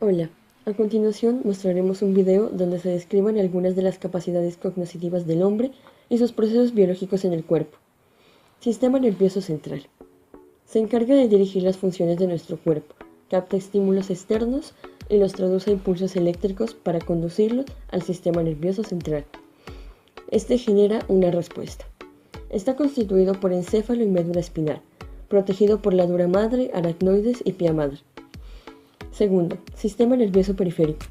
Hola, a continuación mostraremos un video donde se describan algunas de las capacidades cognitivas del hombre y sus procesos biológicos en el cuerpo. Sistema nervioso central. Se encarga de dirigir las funciones de nuestro cuerpo, capta estímulos externos y los traduce a impulsos eléctricos para conducirlos al sistema nervioso central. Este genera una respuesta. Está constituido por encéfalo y médula espinal, protegido por la dura madre, aracnoides y pia madre. Segundo, sistema nervioso periférico.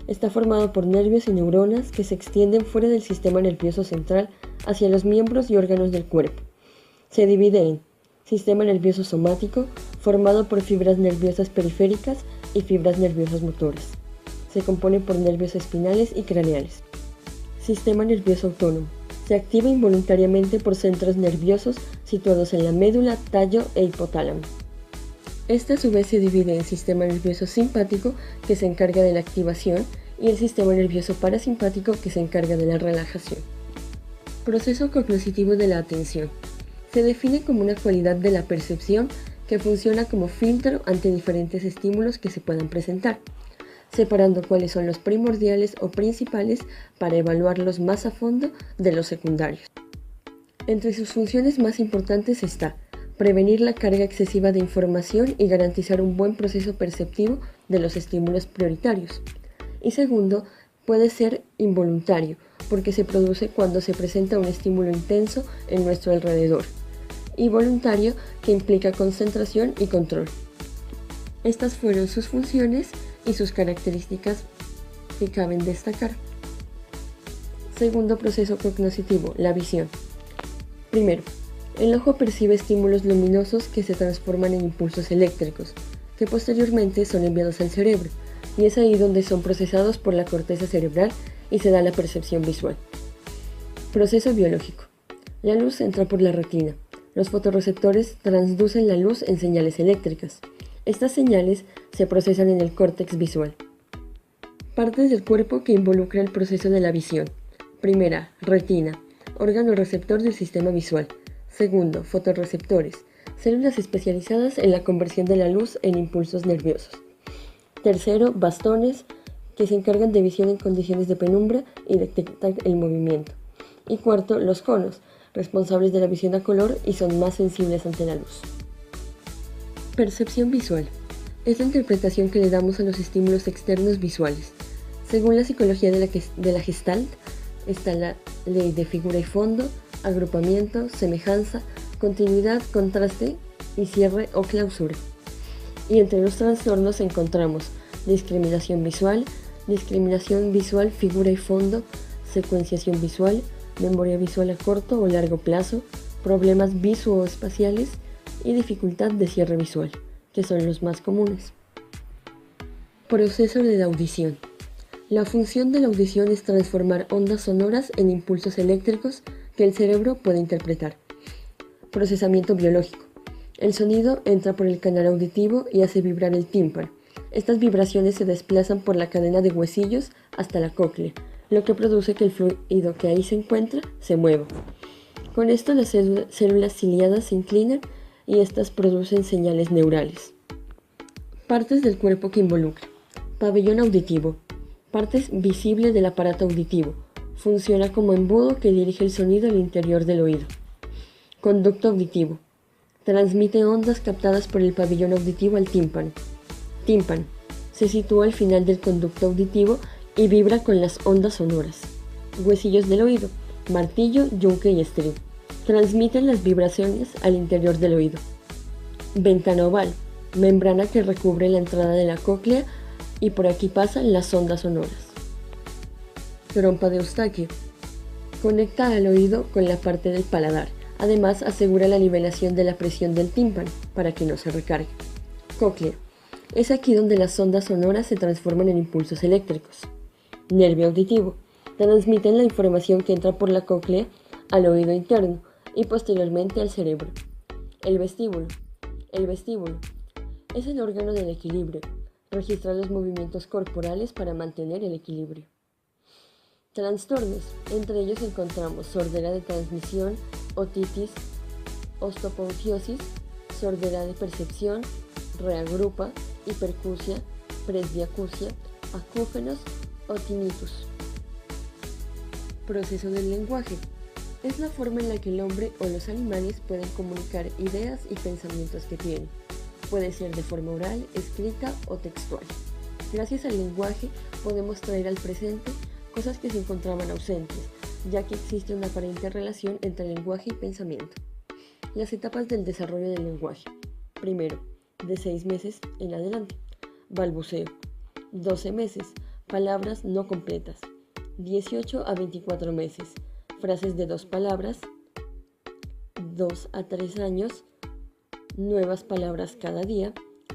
Está formado por nervios y neuronas que se extienden fuera del sistema nervioso central hacia los miembros y órganos del cuerpo. Se divide en sistema nervioso somático, formado por fibras nerviosas periféricas y fibras nerviosas motoras. Se compone por nervios espinales y craneales. Sistema nervioso autónomo. Se activa involuntariamente por centros nerviosos situados en la médula, tallo e hipotálamo. Este a su vez se divide en sistema nervioso simpático, que se encarga de la activación, y el sistema nervioso parasimpático, que se encarga de la relajación. Proceso cognitivo de la atención. Se define como una cualidad de la percepción que funciona como filtro ante diferentes estímulos que se puedan presentar, separando cuáles son los primordiales o principales para evaluarlos más a fondo de los secundarios. Entre sus funciones más importantes está prevenir la carga excesiva de información y garantizar un buen proceso perceptivo de los estímulos prioritarios. Y segundo, puede ser involuntario, porque se produce cuando se presenta un estímulo intenso en nuestro alrededor, y voluntario, que implica concentración y control. Estas fueron sus funciones y sus características que caben destacar. Segundo proceso cognitivo, la visión. Primero, el ojo percibe estímulos luminosos que se transforman en impulsos eléctricos, que posteriormente son enviados al cerebro, y es ahí donde son procesados por la corteza cerebral y se da la percepción visual. Proceso biológico. La luz entra por la retina. Los fotorreceptores transducen la luz en señales eléctricas. Estas señales se procesan en el córtex visual. Partes del cuerpo que involucra el proceso de la visión. Primera, retina, órgano receptor del sistema visual. Segundo, fotorreceptores, células especializadas en la conversión de la luz en impulsos nerviosos. Tercero, bastones, que se encargan de visión en condiciones de penumbra y detectan el movimiento. Y cuarto, los conos, responsables de la visión a color y son más sensibles ante la luz. Percepción visual. Es la interpretación que le damos a los estímulos externos visuales. Según la psicología de la Gestalt, está la ley de figura y fondo, agrupamiento, semejanza, continuidad, contraste y cierre o clausura. Y entre los trastornos encontramos discriminación visual, figura y fondo, secuenciación visual, memoria visual a corto o largo plazo, problemas visuoespaciales y dificultad de cierre visual, que son los más comunes. Proceso de la audición. La función de la audición es transformar ondas sonoras en impulsos eléctricos que el cerebro puede interpretar. Procesamiento biológico. El sonido entra por el canal auditivo y hace vibrar el tímpano. Estas vibraciones se desplazan por la cadena de huesillos hasta la cóclea, lo que produce que el fluido que ahí se encuentra se mueva. Con esto las células ciliadas se inclinan y estas producen señales neurales. Partes del cuerpo que involucra. Pabellón auditivo. Partes visibles del aparato auditivo. Funciona como embudo que dirige el sonido al interior del oído. Conducto auditivo. Transmite ondas captadas por el pabellón auditivo al tímpano. Tímpano. Se sitúa al final del conducto auditivo y vibra con las ondas sonoras. Huesillos del oído. Martillo, yunque y estribo. Transmiten las vibraciones al interior del oído. Ventana oval. Membrana que recubre la entrada de la cóclea y por aquí pasan las ondas sonoras. Trompa de Eustaquio. Conecta al oído con la parte del paladar. Además, asegura la nivelación de la presión del tímpano para que no se recargue. Cóclea. Es aquí donde las ondas sonoras se transforman en impulsos eléctricos. Nervio auditivo. Transmiten la información que entra por la cóclea al oído interno y posteriormente al cerebro. El vestíbulo. El vestíbulo es el órgano del equilibrio. Registra los movimientos corporales para mantener el equilibrio. Trastornos. Entre ellos encontramos sordera de transmisión, otitis, osteoponfiosis, sordera de percepción, reagrupa, hipercusia, presbiacusia, acúfenos o tinnitus. Proceso del lenguaje. Es la forma en la que el hombre o los animales pueden comunicar ideas y pensamientos que tienen. Puede ser de forma oral, escrita o textual. Gracias al lenguaje podemos traer al presente cosas que se encontraban ausentes, ya que existe una aparente relación entre lenguaje y pensamiento. Las etapas del desarrollo del lenguaje. Primero, de 6 meses en adelante. Balbuceo. 12 meses. Palabras no completas. 18 a 24 meses. Frases de 2 palabras. 2 a 3 años. Nuevas palabras cada día.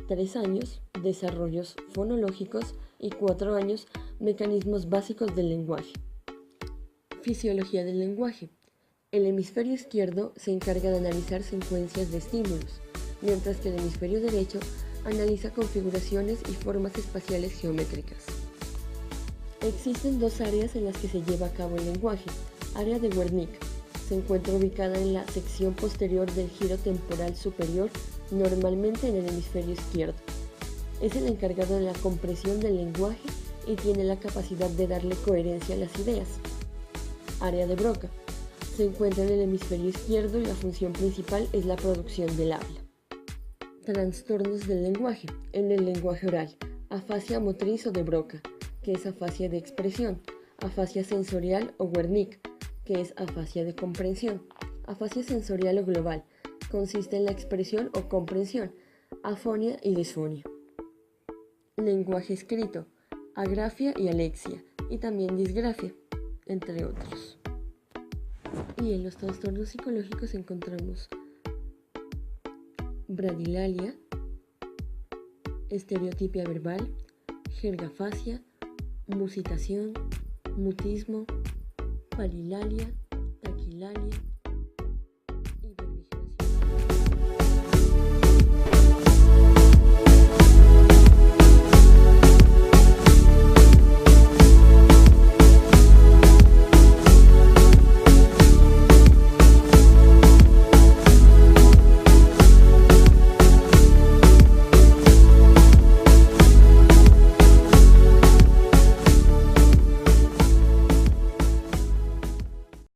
3 años. Desarrollos fonológicos. Y 4 años. Mecanismos básicos del lenguaje. Fisiología del lenguaje. El hemisferio izquierdo se encarga de analizar secuencias de estímulos, mientras que el hemisferio derecho analiza configuraciones y formas espaciales geométricas. Existen 2 áreas en las que se lleva a cabo el lenguaje. Área de Wernicke. Se encuentra ubicada en la sección posterior del giro temporal superior, normalmente en el hemisferio izquierdo. Es el encargado de la compresión del lenguaje y tiene la capacidad de darle coherencia a las ideas. Área de Broca. Se encuentra en el hemisferio izquierdo y la función principal es la producción del habla. Trastornos del lenguaje. En el lenguaje oral, afasia motriz o de Broca, que es afasia de expresión, afasia sensorial o Wernicke, que es afasia de comprensión, afasia sensorial o global, consiste en la expresión o comprensión, afonia y disfonia. Lenguaje escrito, agrafia y alexia, y también disgrafia, entre otros. Y en los trastornos psicológicos encontramos bradilalia, estereotipia verbal, jergafasia, musitación, mutismo, palilalia, taquilalia,